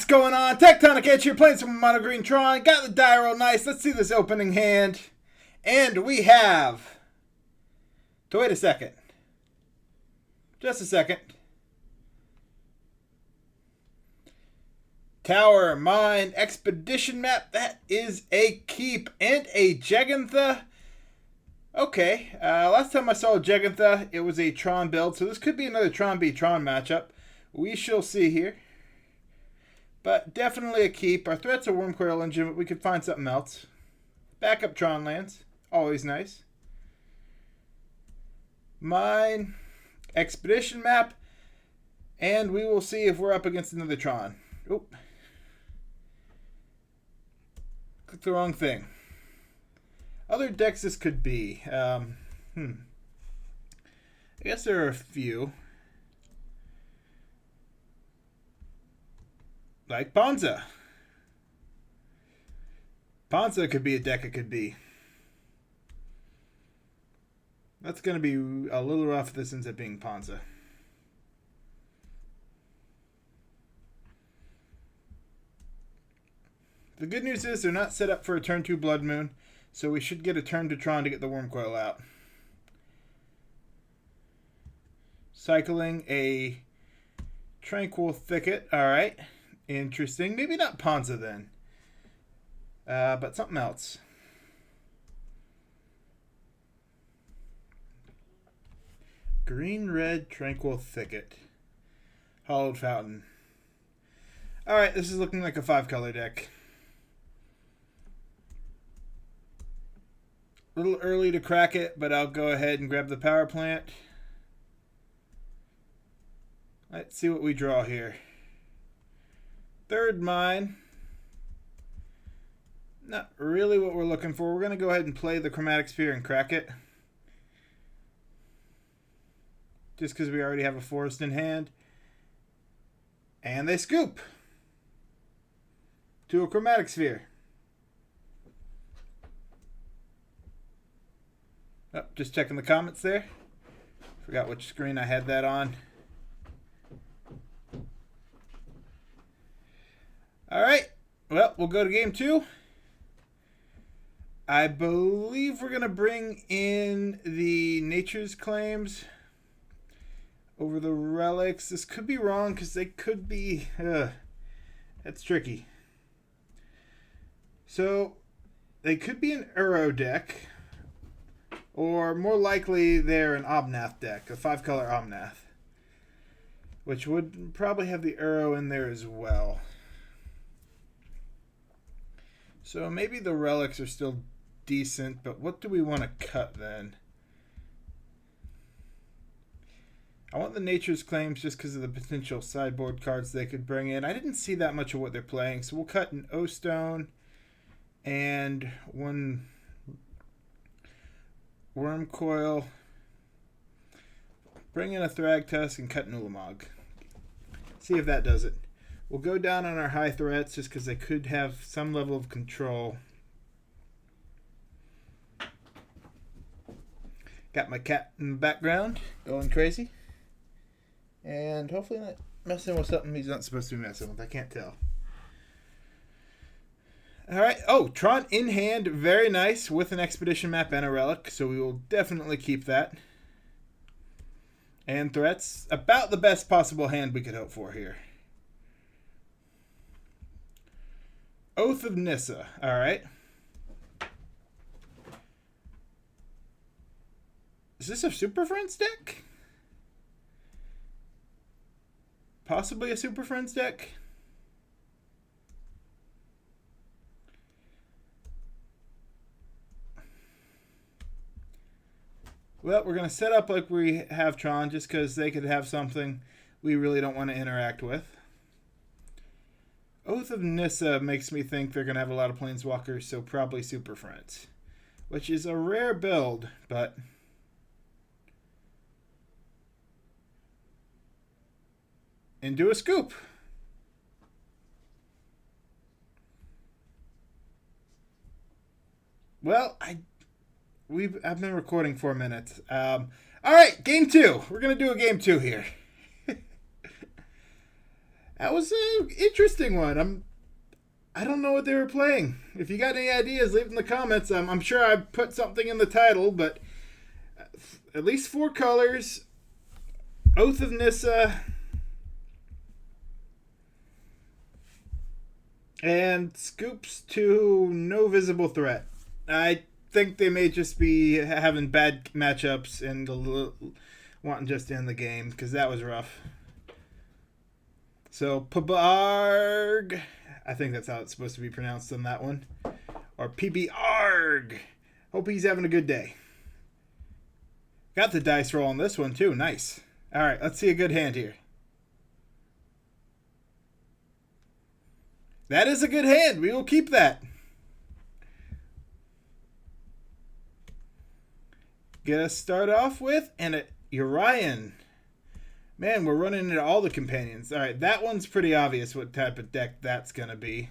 What's going on? Tectonic Edge here, playing some Mono Green Tron. Got the die roll nice. Let's see this opening hand. And we have... wait a second. Just a second. Tower, Mine, Expedition Map. That is a keep. And a Jegantha. Okay. Last time I saw a Jegantha, it was a Tron build. So this could be another Tron v Tron matchup. We shall see here. But definitely a keep. Our threat's a Wormcoil Engine, but we could find something else. Backup Tron lands. Always nice. Mine. Expedition Map. And we will see if we're up against another Tron. Oop. Clicked the wrong thing. Other decks this could be. I guess there are a few. Like Ponza. Ponza could be a deck it could be. That's going to be a little rough if this ends up being Ponza. The good news is they're not set up for a turn 2 Blood Moon, so we should get a turn to Tron to get the Wormcoil out. Cycling a Tranquil Thicket. Alright. Interesting. Maybe not Ponza then. But something else. Green-red Tranquil Thicket. Hollowed Fountain. Alright, this is looking like a 5-color deck. A little early to crack it, but I'll go ahead and grab the power plant. Let's see what we draw here. Third Mine. Not really what we're looking for. We're going to go ahead and play the Chromatic Sphere and crack it. Just because we already have a forest in hand. And they scoop to a Chromatic Sphere. Oh, just checking the comments there. Forgot which screen I had that on. Alright, well, we'll go to game 2. I believe we're going to bring in the Nature's Claims over the Relics. This could be wrong because they could be... that's tricky. So, they could be an Uro deck, or more likely they're an Omnath deck, a 5-color Omnath, which would probably have the Uro in there as well. So maybe the relics are still decent, but what do we want to cut then? I want the Nature's Claims just because of the potential sideboard cards they could bring in. I didn't see that much of what they're playing, so we'll cut an O-Stone and one Wormcoil. Bring in a Thragtusk and cut an Ulamog. See if that does it. We'll go down on our high threats just because they could have some level of control. Got my cat in the background going crazy. And hopefully not messing with something he's not supposed to be messing with. I can't tell. Alright. Oh, Tron in hand. Very nice with an Expedition Map and a Relic. So we will definitely keep that. And threats. About the best possible hand we could hope for here. Oath of Nissa. Alright. Is this a Super Friends deck? Possibly a Super Friends deck? Well, we're going to set up like we have Tron just because they could have something we really don't want to interact with. Oath of Nissa makes me think they're going to have a lot of Planeswalkers, so probably Super Friends. Which is a rare build, but... and do a scoop. Well, I've been recording 4 minutes. All right, game 2. We're going to do a game 2 here. That was an interesting one. I don't know what they were playing. If you got any ideas, leave in the comments. I'm sure I put something in the title, but at least 4 colors. Oath of Nissa. And scoops to no visible threat. I think they may just be having bad matchups and wanting just to end the game, because that was rough. So, Pabarg. I think that's how it's supposed to be pronounced on that one. Or PBARG. Hope he's having a good day. Got the dice roll on this one, too. Nice. All right, let's see a good hand here. That is a good hand. We will keep that. Get us start off with and a Yorion. Man, we're running into all the companions. All right, that one's pretty obvious what type of deck that's going to be.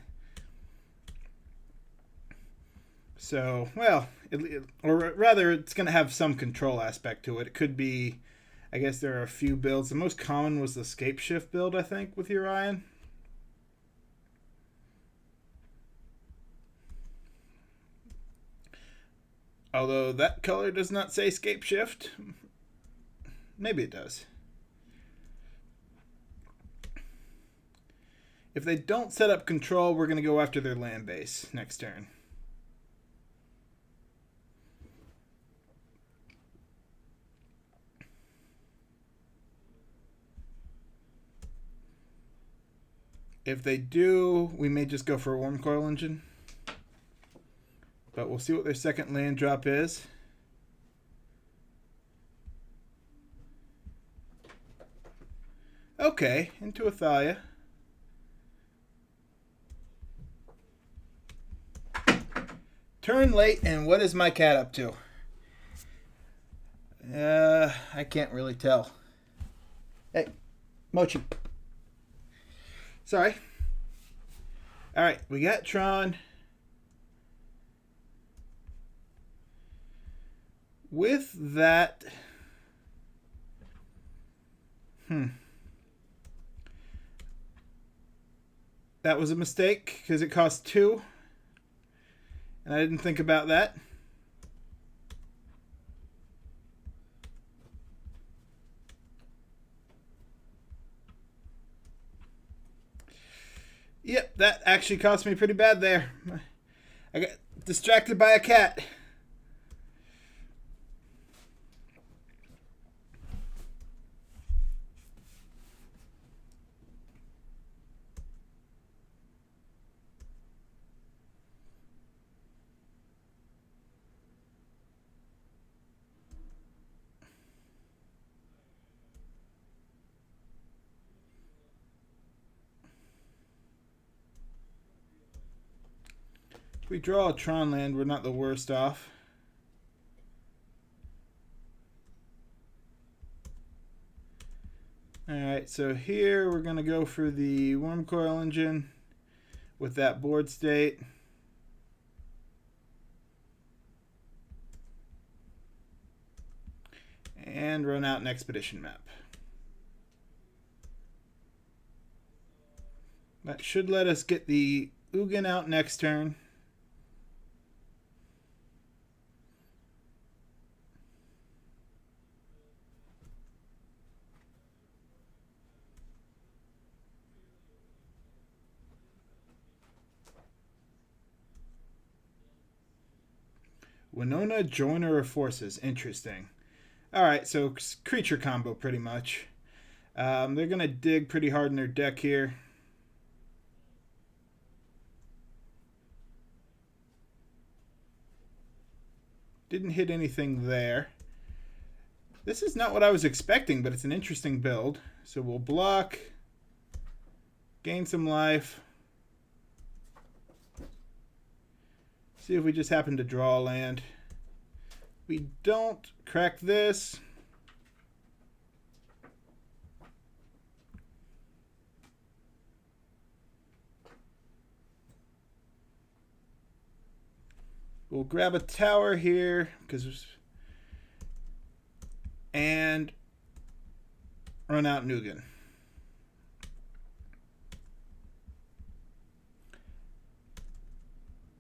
So, well, or rather, it's going to have some control aspect to it. It could be, I guess there are a few builds. The most common was the Scape Shift build, I think, with Yorion. Although that color does not say Scape Shift. Maybe it does. If they don't set up control, we're going to go after their land base next turn. If they do, we may just go for a Worm Coil Engine. But we'll see what their second land drop is. Okay, into Athalia. Turn late, and what is my cat up to? I can't really tell. Hey, Mochi. Sorry. All right, we got Tron. With that, that was a mistake because it cost 2, and I didn't think about that. Yep, that actually cost me pretty bad there. I got distracted by a cat. If we draw a Tron land, we're not the worst off. Alright, so here we're going to go for the Worm Coil Engine with that board state. And run out an Expedition map. That should let us get the Ugin out next turn. Winona, Joiner of Forces. Interesting. Alright, so creature combo pretty much. They're going to dig pretty hard in their deck here. Didn't hit anything there. This is not what I was expecting, but it's an interesting build. So we'll block, gain some life. See if we just happen to draw a land. We don't crack this. We'll grab a tower here and run out Nugan.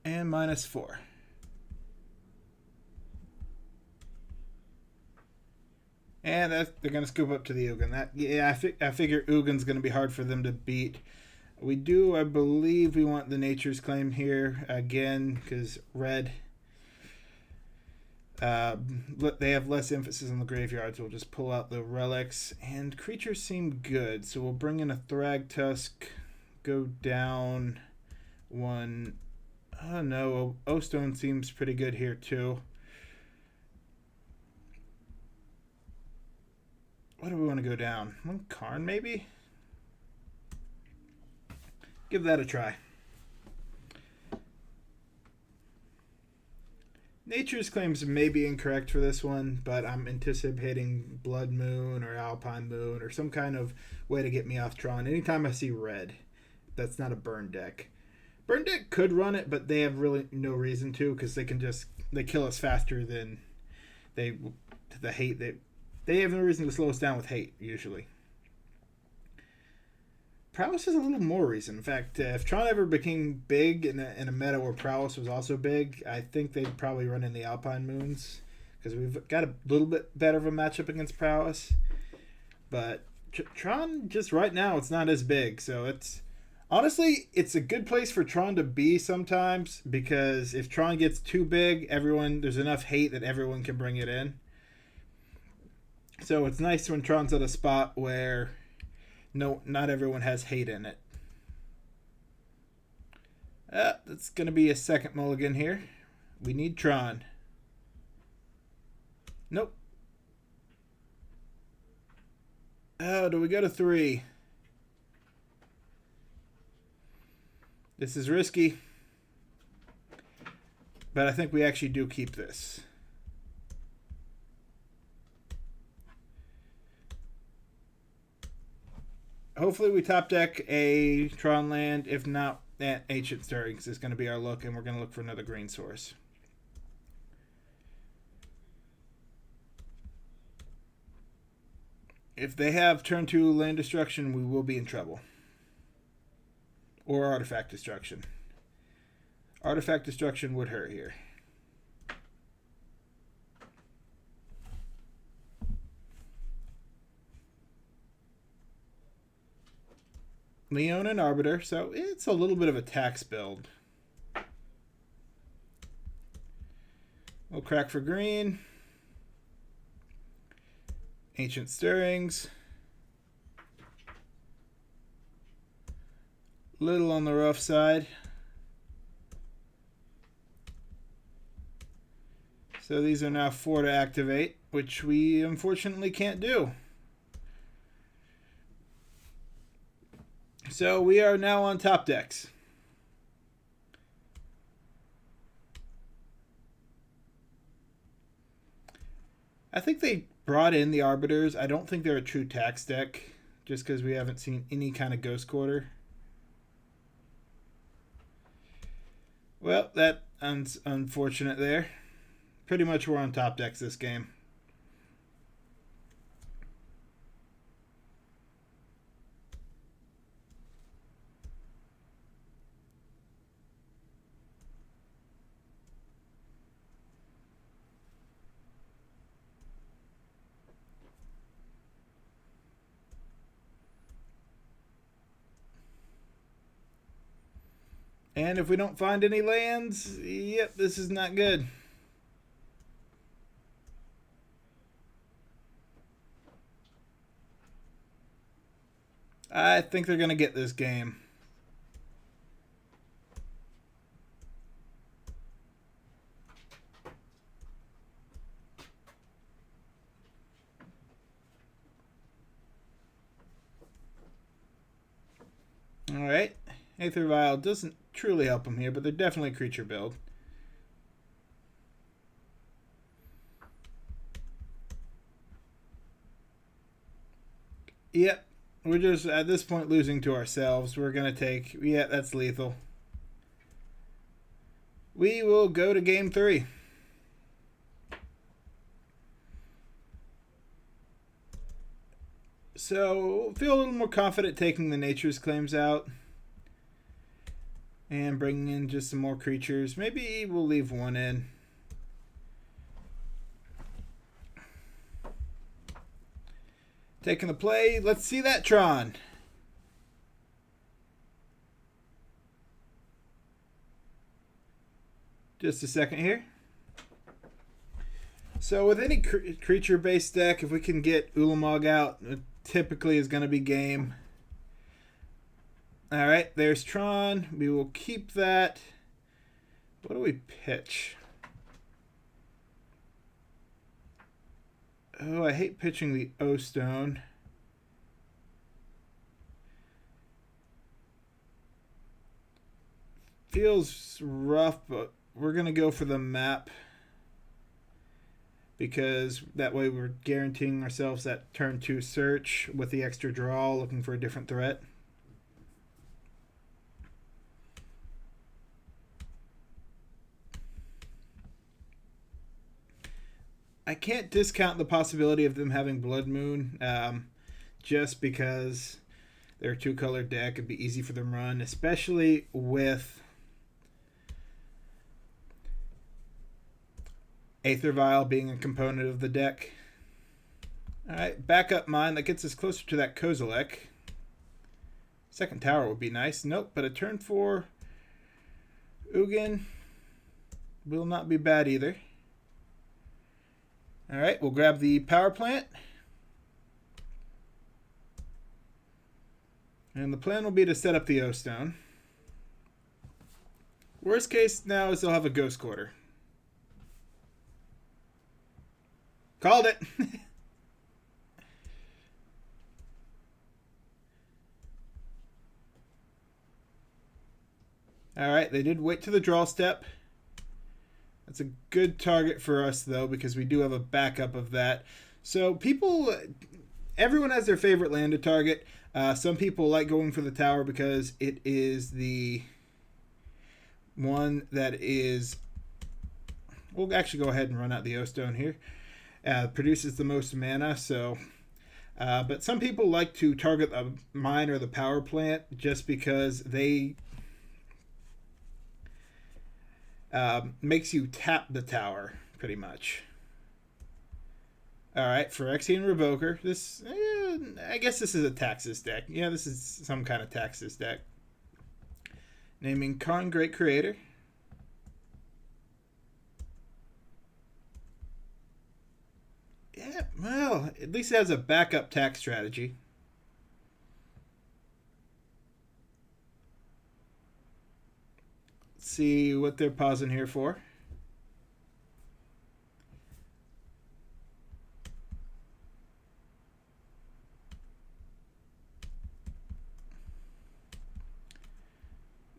And -4. And they're going to scoop up to the Ugin. I figure Ugin's going to be hard for them to beat. We do, I believe, we want the Nature's Claim here again because red. They have less emphasis on the graveyard, so we'll just pull out the relics. And creatures seem good, so we'll bring in a Thragtusk, go down one. Oh no, O-Stone seems pretty good here too. What do we want to go down? One Karn maybe? Give that a try. Nature's Claims may be incorrect for this one, but I'm anticipating Blood Moon or Alpine Moon or some kind of way to get me off Tron. Anytime I see red, that's not a burn deck. Burn deck could run it, but they have really no reason to because they kill us faster than the hate. They have no reason to slow us down with hate usually. Prowess has a little more reason. In fact, if Tron ever became big in a meta where Prowess was also big, I think they'd probably run in the Alpine Moons because we've got a little bit better of a matchup against Prowess. But Tron, just right now, it's not as big. So honestly, it's a good place for Tron to be sometimes because if Tron gets too big, there's enough hate that everyone can bring it in. So it's nice when Tron's at a spot where not everyone has hate in it. That's going to be a second mulligan here. We need Tron. Nope. Oh, do we go to 3? This is risky. But I think we actually do keep this. Hopefully we top deck a Tron land. If not, Ancient Stirrings is going to be our look, and we're going to look for another green source. If they have turn 2 land destruction, we will be in trouble. Or artifact destruction. Artifact destruction would hurt here. Leon and Arbiter, so it's a little bit of a tax build. We'll crack for green. Ancient Stirrings. Little on the rough side. So these are now 4 to activate, which we unfortunately can't do. So we are now on top decks. I think they brought in the Arbiters. I don't think they're a true tax deck, just because we haven't seen any kind of Ghost Quarter. Well, that's unfortunate there. Pretty much we're on top decks this game. And if we don't find any lands, yep, this is not good. I think they're going to get this game. All right. Aether Vial doesn't truly help them here, but they're definitely a creature build. Yep. We're just, at this point, losing to ourselves. We're going to take... Yeah, that's lethal. We will go to game 3. So, feel a little more confident taking the Nature's Claims out. And bringing in just some more creatures. Maybe we'll leave one in. Taking the play. Let's see that Tron. Just a second here. So with any creature-based deck, if we can get Ulamog out, it typically is going to be game. All right, there's Tron. We will keep that. What do we pitch? Oh, I hate pitching the O-Stone. Feels rough, but we're going to go for the map. Because that way we're guaranteeing ourselves that turn 2 search with the extra draw, looking for a different threat. I can't discount the possibility of them having Blood Moon, just because they're a 2-color deck. It'd be easy for them to run, especially with Aether Vial being a component of the deck. Alright, backup mine. That gets us closer to that Kozilek. Second tower would be nice. Nope, but a turn 4 Ugin will not be bad either. Alright, we'll grab the power plant. And the plan will be to set up the O-Stone. Worst case now is they'll have a Ghost Quarter. Called it. All right, they did wait to the draw step. That's a good target for us, though, because we do have a backup of that. So everyone has their favorite land to target. Some people like going for the tower because it is the one that is... We'll actually go ahead and run out the O-Stone here. Produces the most mana, so... but some people like to target the mine or the power plant just because they... makes you tap the tower, pretty much. Alright, Phyrexian Revoker. This, I guess this is a Taxes deck. Yeah, this is some kind of Taxes deck. Naming Karn Great Creator. Yeah, well, at least it has a backup tax strategy. Let's see what they're pausing here for.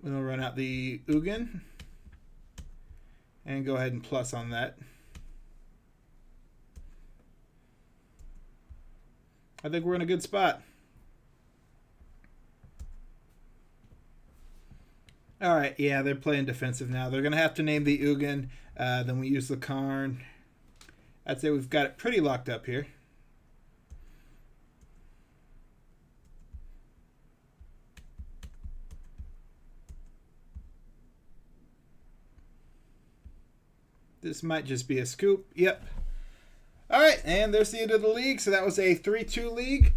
We'll run out the Ugin and go ahead and plus on that. I think we're in a good spot. All right, yeah, they're playing defensive now. They're going to have to name the Ugin. Then we use the Karn. I'd say we've got it pretty locked up here. This might just be a scoop. Yep. All right, and there's the end of the league. So that was a 3-2 league.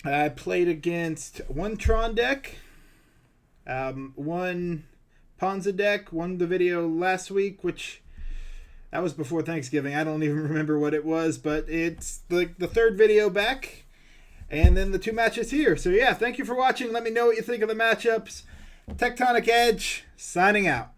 I played against one Tron deck, one Ponza deck, won the video last week, which that was before Thanksgiving. I don't even remember what it was, but it's like the third video back, and then the 2 matches here. So yeah, thank you for watching. Let me know what you think of the matchups. Tectonic Edge, signing out.